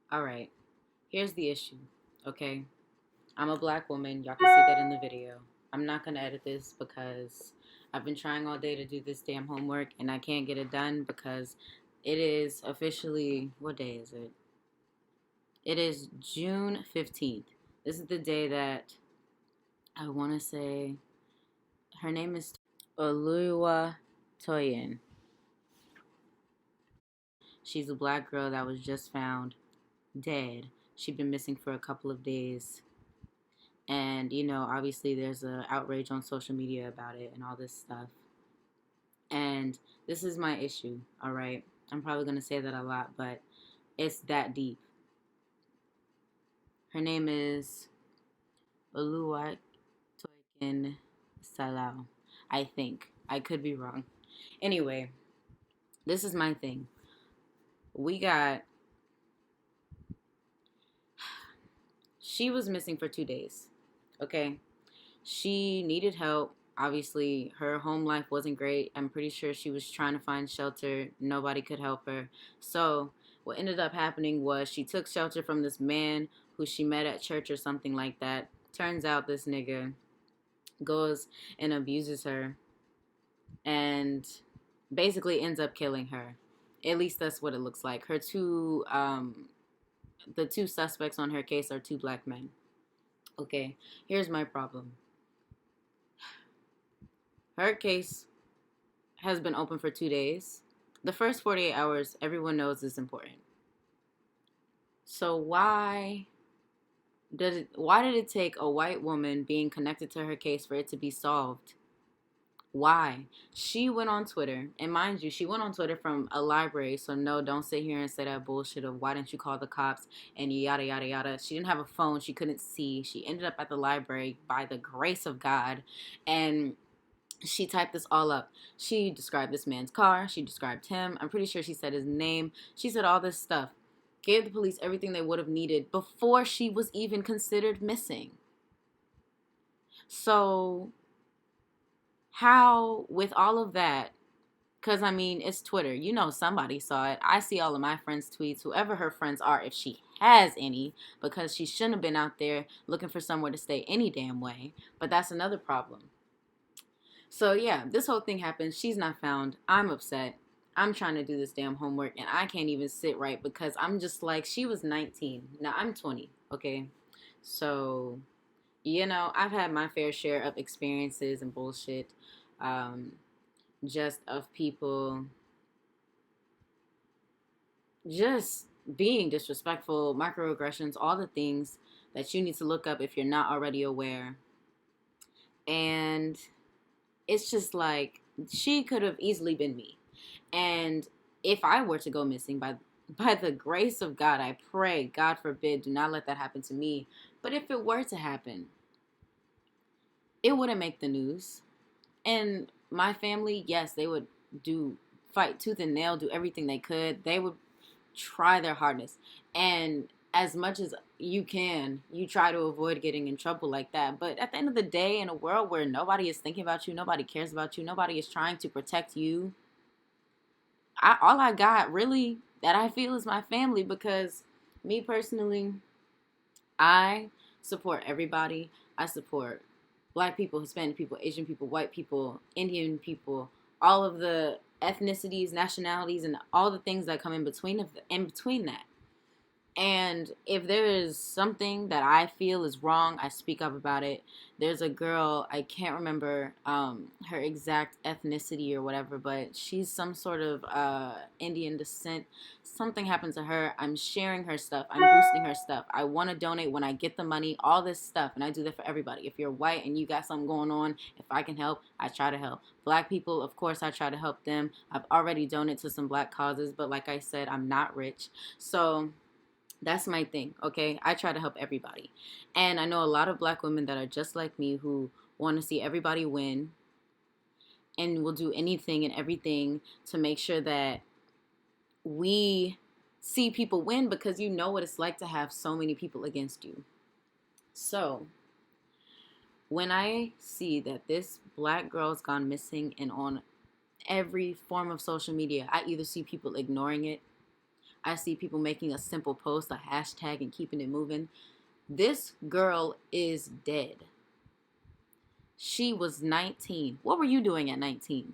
All right, here's the issue, okay? I'm a black woman. Y'all can see that in the video. I'm not going to edit this because I've been trying all day to do this damn homework and I can't get it done because it is officially, what day is it? It is June 15th. This is the day that I want to say her name is Toyin. She's a black girl that was just found dead. She'd been missing for a couple of days. And, obviously there's a outrage on social media about it and all this stuff. And this is my issue, all right? I'm probably going to say that a lot, but it's that deep. Her name is Oluwatoyin Salau, I think. I could be wrong. Anyway, this is my thing. She was missing for 2 days, okay? She needed help. Obviously, her home life wasn't great. I'm pretty sure she was trying to find shelter. Nobody could help her. So, what ended up happening was she took shelter from this man who she met at church or something like that. Turns out this nigga goes and abuses her and basically ends up killing her. At least that's what it looks like. The two suspects on her case are two black men. Okay, here's my problem. Her case has been open for 2 days. The first 48 hours, everyone knows is important. So why did it take a white woman being connected to her case for it to be solved? Why? She went on Twitter, and mind you, she went on Twitter from a library, so no, don't sit here and say that bullshit of why didn't you call the cops and yada yada yada. She didn't have a phone, she couldn't see. She ended up at the library by the grace of God, and she typed this all up. She described this man's car. She described him. I'm pretty sure she said his name. She said all this stuff. Gave the police everything they would have needed before she was even considered missing. So, how, with all of that, because I mean, it's Twitter. You know, somebody saw it. I see all of my friends' tweets, whoever her friends are, if she has any, because she shouldn't have been out there looking for somewhere to stay any damn way. But that's another problem. So yeah, this whole thing happens. She's not found. I'm upset. I'm trying to do this damn homework and I can't even sit right because I'm just like, she was 19. Now I'm 20, okay? So, I've had my fair share of experiences and bullshit, um, just of people just being disrespectful, microaggressions, all the things that you need to look up if you're not already aware. And it's just like she could have easily been me. And if I were to go missing by the grace of God, I pray, God forbid, do not let that happen to me. But if it were to happen, it wouldn't make the news. And my family, yes, they would do fight tooth and nail, do everything they could. They would try their hardest. And as much as you can, you try to avoid getting in trouble like that. But at the end of the day, in a world where nobody is thinking about you, nobody cares about you, nobody is trying to protect you, all I got really that I feel is my family, because me personally, I support everybody. I support black people, Hispanic people, Asian people, white people, Indian people, all of the ethnicities, nationalities, and all the things that come in between that. And if there is something that I feel is wrong, I speak up about it. There's a girl, I can't remember her exact ethnicity or whatever, but she's some sort of Indian descent. Something happened to her. I'm sharing her stuff. I'm boosting her stuff. I want to donate when I get the money, all this stuff. And I do that for everybody. If you're white and you got something going on, if I can help, I try to help. Black people, of course, I try to help them. I've already donated to some black causes, but like I said, I'm not rich. So that's my thing, okay? I try to help everybody. And I know a lot of black women that are just like me who want to see everybody win and will do anything and everything to make sure that we see people win, because you know what it's like to have so many people against you. So, when I see that this black girl's gone missing and on every form of social media, I either see people ignoring it, I see people making a simple post, a hashtag, and keeping it moving. This girl is dead. She was 19. What were you doing at 19?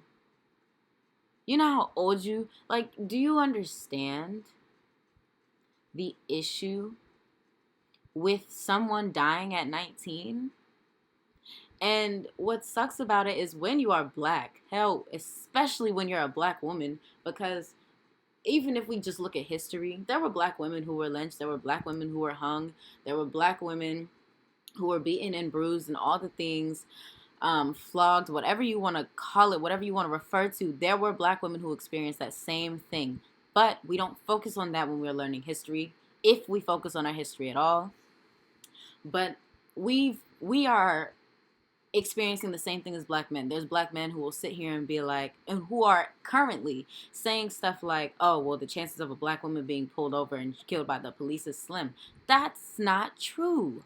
You know how old you, like, do you understand the issue with someone dying at 19? And what sucks about it is when you are black, hell, especially when you're a black woman, because even if we just look at history, there were black women who were lynched, there were black women who were hung, there were black women who were beaten and bruised and all the things, flogged, whatever you want to call it, whatever you want to refer to. There were black women who experienced that same thing. But we don't focus on that when we're learning history, if we focus on our history at all. But we are experiencing the same thing as black men. There's black men who will sit here and be like, and who are currently saying stuff like, oh, well, the chances of a black woman being pulled over and killed by the police is slim. That's not true.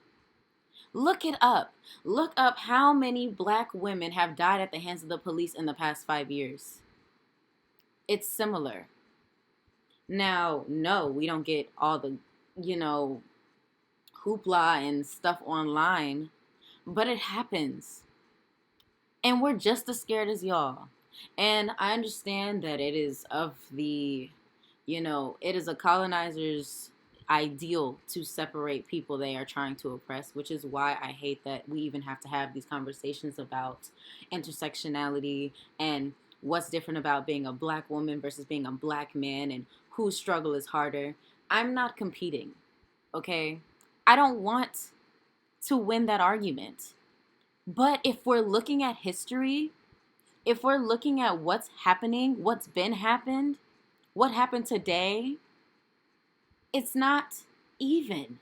Look it up. Look up how many black women have died at the hands of the police in the past 5 years. It's similar. Now, no, we don't get all the, hoopla and stuff online, but it happens. And we're just as scared as y'all. And I understand that it is of the, it is a colonizer's ideal to separate people they are trying to oppress, which is why I hate that we even have to have these conversations about intersectionality and what's different about being a black woman versus being a black man and whose struggle is harder. I'm not competing, okay? I don't want to win that argument. But if we're looking at history, if we're looking at what's happening, what's been happened, what happened today, it's not even.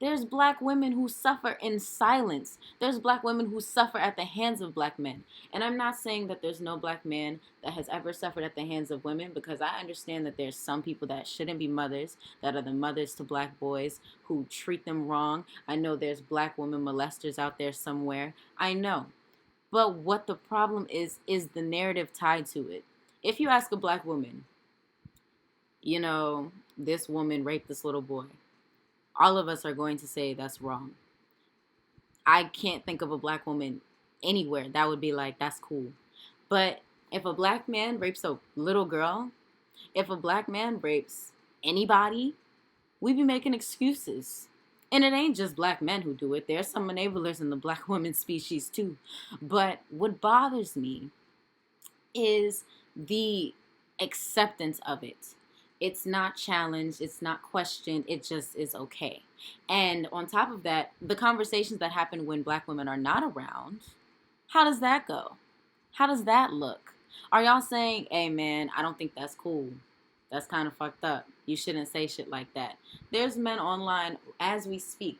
There's black women who suffer in silence. There's black women who suffer at the hands of black men. And I'm not saying that there's no black man that has ever suffered at the hands of women, because I understand that there's some people that shouldn't be mothers, that are the mothers to black boys, who treat them wrong. I know there's black women molesters out there somewhere. I know. But what the problem is the narrative tied to it. If you ask a black woman, this woman raped this little boy, all of us are going to say that's wrong. I can't think of a black woman anywhere that would be like, that's cool. But if a black man rapes a little girl, if a black man rapes anybody, we be making excuses. And it ain't just black men who do it. There's some enablers in the black woman species too. But what bothers me is the acceptance of it. It's not challenged. It's not questioned. It just is okay. And on top of that, the conversations that happen when black women are not around, how does that go? How does that look? Are y'all saying, hey, man, I don't think that's cool. That's kind of fucked up. You shouldn't say shit like that. There's men online as we speak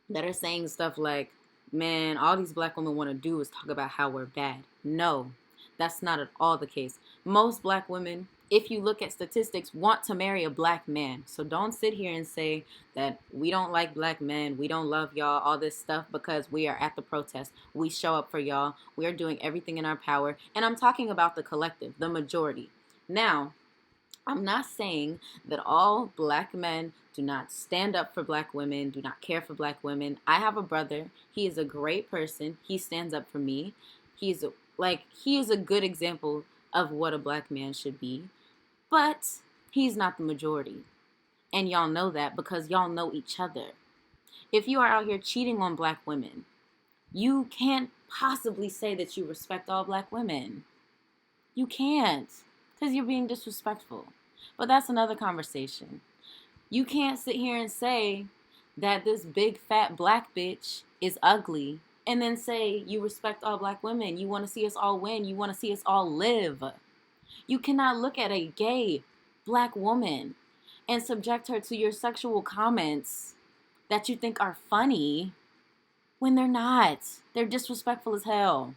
that are saying stuff like, man, all these black women want to do is talk about how we're bad. No, that's not at all the case. Most black women, if you look at statistics, want to marry a black man. So don't sit here and say that we don't like black men, we don't love y'all, all this stuff, because we are at the protest. We show up for y'all. We are doing everything in our power. And I'm talking about the collective, the majority. Now, I'm not saying that all black men do not stand up for black women, do not care for black women. I have a brother. He is a great person. He stands up for me. He is a good example of what a black man should be. But he's not the majority. And y'all know that because y'all know each other. If you are out here cheating on black women, you can't possibly say that you respect all black women. You can't, because you're being disrespectful. But that's another conversation. You can't sit here and say that this big fat black bitch is ugly and then say you respect all black women. You want to see us all win. You want to see us all live. You cannot look at a gay black woman and subject her to your sexual comments that you think are funny when they're not. They're disrespectful as hell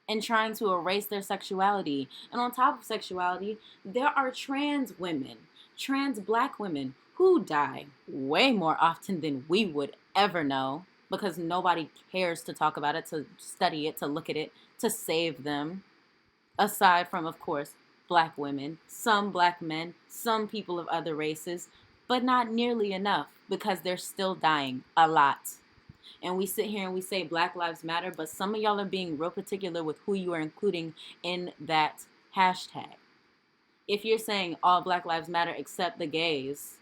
and trying to erase their sexuality. And on top of sexuality, there are trans women, trans black women who die way more often than we would ever know because nobody cares to talk about it, to study it, to look at it, to save them. Aside from, of course, black women, some black men, some people of other races, but not nearly enough because they're still dying a lot. And we sit here and we say Black Lives Matter, but some of y'all are being real particular with who you are including in that hashtag. If you're saying all Black Lives Matter except the gays,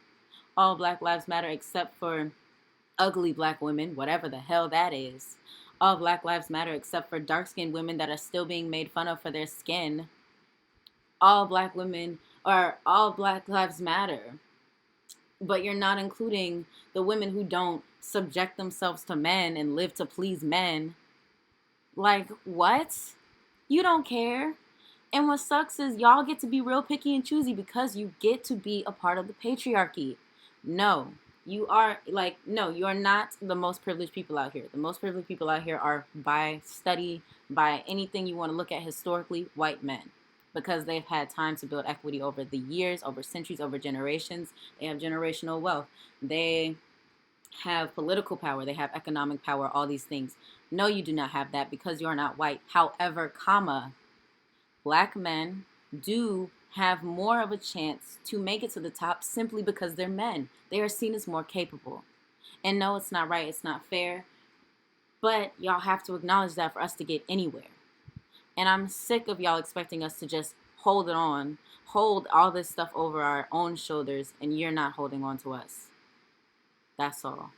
all Black Lives Matter except for ugly black women, whatever the hell that is, all Black Lives Matter except for dark-skinned women that are still being made fun of for their skin, all black women, or all Black Lives Matter, but you're not including the women who don't subject themselves to men and live to please men. Like, what? You don't care. And what sucks is y'all get to be real picky and choosy because you get to be a part of the patriarchy. No, you are no, you are not the most privileged people out here. The most privileged people out here are, by study, by anything you want to look at historically, white men. Because they've had time to build equity over the years, over centuries, over generations. They have generational wealth. They have political power. They have economic power, all these things. No, you do not have that because you're not white. However, black men do have more of a chance to make it to the top simply because they're men. They are seen as more capable. And no, it's not right. It's not fair. But y'all have to acknowledge that for us to get anywhere. And I'm sick of y'all expecting us to just hold it on, hold all this stuff over our own shoulders, and you're not holding on to us. That's all.